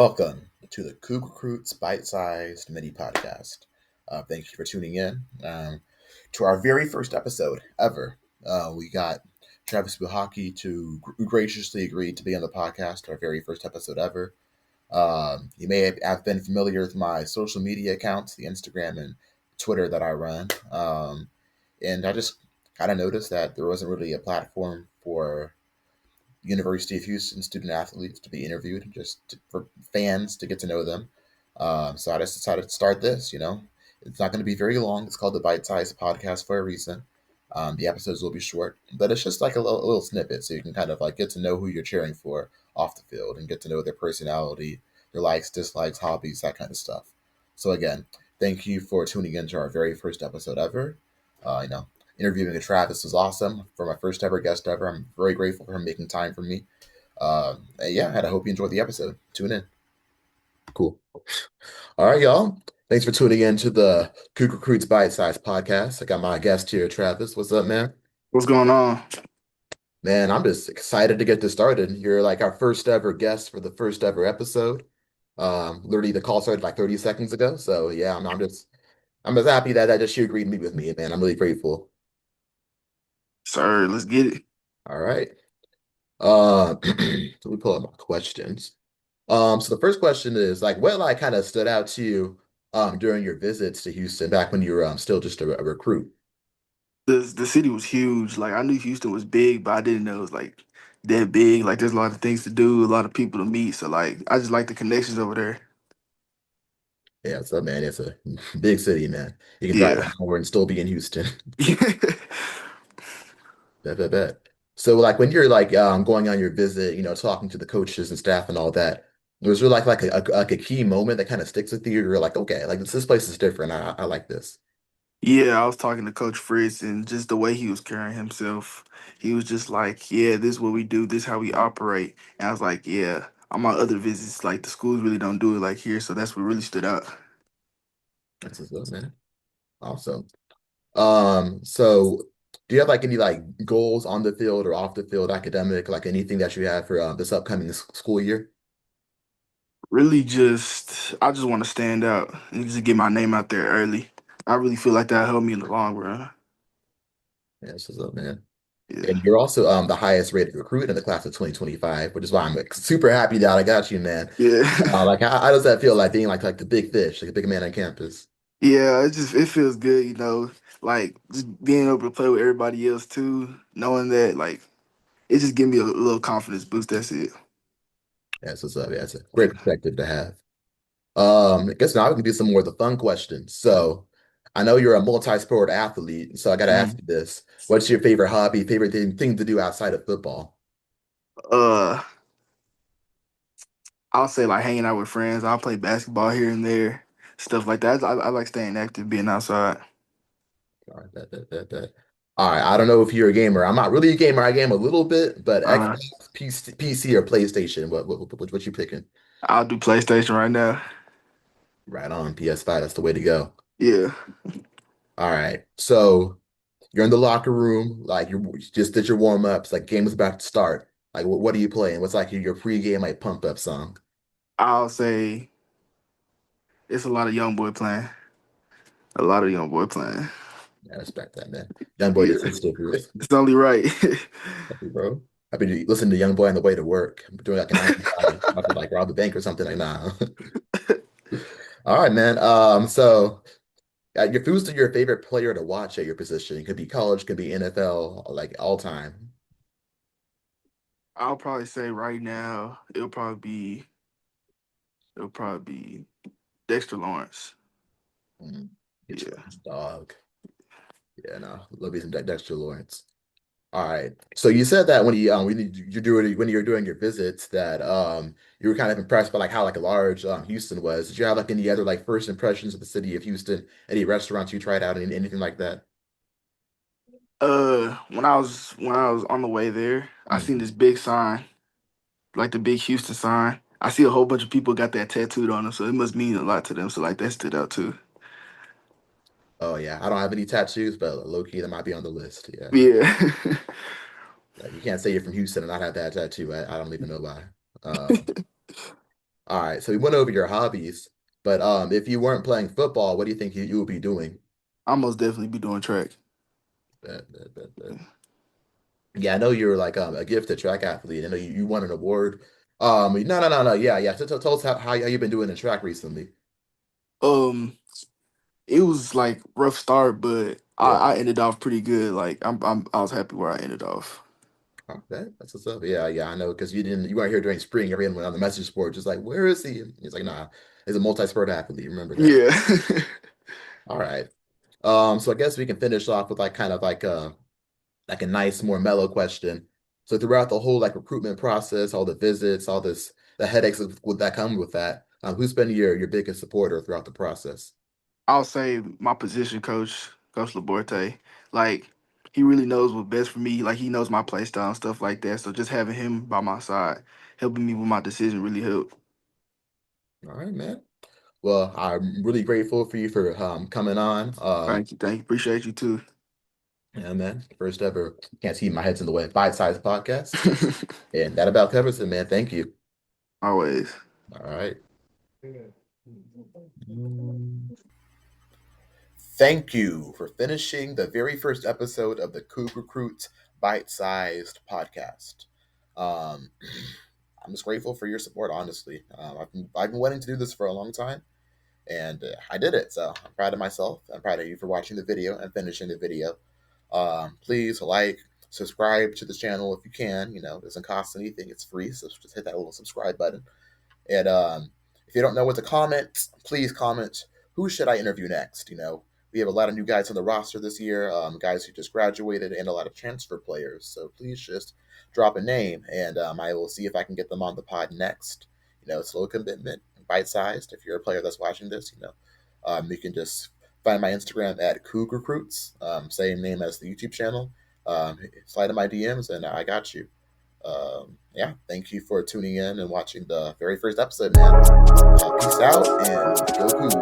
Welcome to the Coog Recruits Bite-Sized Mini Podcast. Thank you for tuning in to our very first episode ever. We got Travis Buhake to graciously agree to be on the podcast, our very first episode ever. You may have been familiar with my social media accounts, the Instagram and Twitter that I run. And I just kind of noticed that there wasn't really a platform for University of Houston student athletes to be interviewed, for fans to get to know them. So I just decided to start this. It's not going to be very long. It's called the Bite-Sized Podcast for a reason. The episodes will be short, but it's just like a little snippet, so you can kind of like get to know who you're cheering for off the field and get to know their personality, their likes, dislikes, hobbies, that kind of stuff. So again, thank you for tuning in to our very first episode ever. Uh, you know, Interviewing with Travis was awesome for my first ever guest ever. I'm very grateful for him making time for me. And I hope you enjoyed the episode. Tune in. Cool. All right, y'all. Thanks for tuning in to the Coog Recruits Bite-Sized Podcast. I got my guest here, Travis. What's up, man? What's going on? Man, I'm just excited to get this started. You're like our first ever guest for the first ever episode. Literally the call started like 30 seconds ago. So yeah, I'm just happy that just you agreed to meet with me, man. I'm really grateful. Sir, let's get it. All right. So we pull up my questions. So the first question is like, what like kind of stood out to you during your visits to Houston back when you were still just a recruit? The city was huge. Like I knew Houston was big, but I didn't know it was like that big. Like there's a lot of things to do, a lot of people to meet. So like I just like the connections over there. Yeah, so man, it's a big city, man. You can drive Yeah. an hour and still be in Houston. Bet. So like when you're like going on your visit, talking to the coaches and staff and all that, was there like a key moment that kind of sticks with you? You're like, okay, like this place is different. I like this. Yeah, I was talking to Coach Fritz and just the way he was carrying himself. He was just like, yeah, this is what we do, this is how we operate. And I was like, yeah, on my other visits, like the schools really don't do it like here. So that's what really stood out. That's what's up, man. Awesome. So do you have like any like goals on the field or off the field, academic, like anything that you have for this upcoming school year? Really just I just want to stand out and just get my name out there early. I really feel like that helped me in the long run. Yeah, this is up, man. Yeah. And you're also the highest rated recruit in the class of 2025, which is why I'm like, super happy that I got you, man. Yeah. Like how does that feel like being like the big fish, like a big man on campus? Yeah, it feels good, like just being able to play with everybody else too, knowing that like it just give me a little confidence boost. That's it. That's what's up. Yeah, it's a great Yeah. perspective to have. I guess now we can do some more of the fun questions. So I know you're a multi-sport athlete, so I got to ask Mhm. you this. What's your favorite hobby, favorite thing to do outside of football? Uh I'll say like hanging out with friends. I'll play basketball here and there, stuff like that. I like staying active, being outside. All right, that. All right, I don't know if you're a gamer. I'm not really a gamer. I game a little bit, but Uh Xbox, PC, or PlayStation, what you picking? I'll do PlayStation right now. Right on, PS5, that's the way to go. Yeah. All right, so you're in the locker room, like you just did your warm-ups, like game is about to start. Like what are you playing? What's like your pre-game like pump up song? I'll say it's a lot of young boy playing. A lot of young boy playing. I respect that, man. Young boy Yeah, gets his stickers. it's only right. Happy, bro. I've been listening to Young Boy on the way to work. I'm doing like a 9 to 5, about to like rob the bank or something like that. All right, man. So who's your favorite player to watch at your position? It could be college, could be NFL, like all time. I'll probably say right now it'll probably be Dexter Lawrence. Mm, Get your Yeah. dog. Yeah, no, love you some Dexter Lawrence. All right. So you said that when you're doing your visits that you were kind of impressed by like how like large Houston was. Did you have like any other like first impressions of the city of Houston? Any restaurants you tried out, anything like that? When I was on the way there, I seen Mhm. this big sign, like the big Houston sign. I see a whole bunch of people got that tattooed on them, so it must mean a lot to them. So like that stood out too. Oh yeah, I don't have any tattoos, but low key that might be on the list. Yeah, Yeah. like, you can't say you're from Houston and not have that tattoo. I don't even know why. Um, All right, so we went over your hobbies, but if you weren't playing football, what do you think you would be doing? I'll most definitely be doing track. Bet. Yeah, I know you're like a gifted track athlete. I know you won an award. No. Yeah. Tell us how you been doing in track recently. Um, it was like rough start, but Yeah. I ended off pretty good. Like I was happy where I ended off. Okay, that's what's up. Yeah, I know because you weren't here during spring. Everyone went on the message board just like, where is he? And he's like, nah, he's a multi-sport athlete. Remember that. Yeah. All right. So I guess we can finish off with like kind of like a nice, more mellow question. So throughout the whole like recruitment process, all the visits, all this the headaches that come with that, who's been your biggest supporter throughout the process? I'll say my position coach, Coach Laborte, like he really knows what's best for me. Like he knows my play style and stuff like that. So just having him by my side, helping me with my decision really helped. All right, man. Well, I'm really grateful for you for coming on. Thank you. Appreciate you too. Yeah, man. First ever, can't see my head's in the way, bite-sized podcast. And that about covers it, man. Thank you. Always. All right. Thank you for finishing the very first episode of the Coog Recruits Bite-Sized Podcast. Um, I'm just grateful for your support, honestly. I've been wanting to do this for a long time, and I did it. So I'm proud of myself. I'm proud of you for watching the video and finishing the video. Please like, subscribe to the channel if you can. It doesn't cost anything. It's free. So just hit that little subscribe button. And if you don't know what to comment, please comment, who should I interview next? We have a lot of new guys on the roster this year, guys who just graduated, and a lot of transfer players. So please just drop a name, and I will see if I can get them on the pod next. It's low commitment, bite sized. If you're a player that's watching this, you can just find my Instagram at Coog Recruits, same name as the YouTube channel. Slide in my DMs, and I got you. Yeah, thank you for tuning in and watching the very first episode, man. Peace out and go Cougs.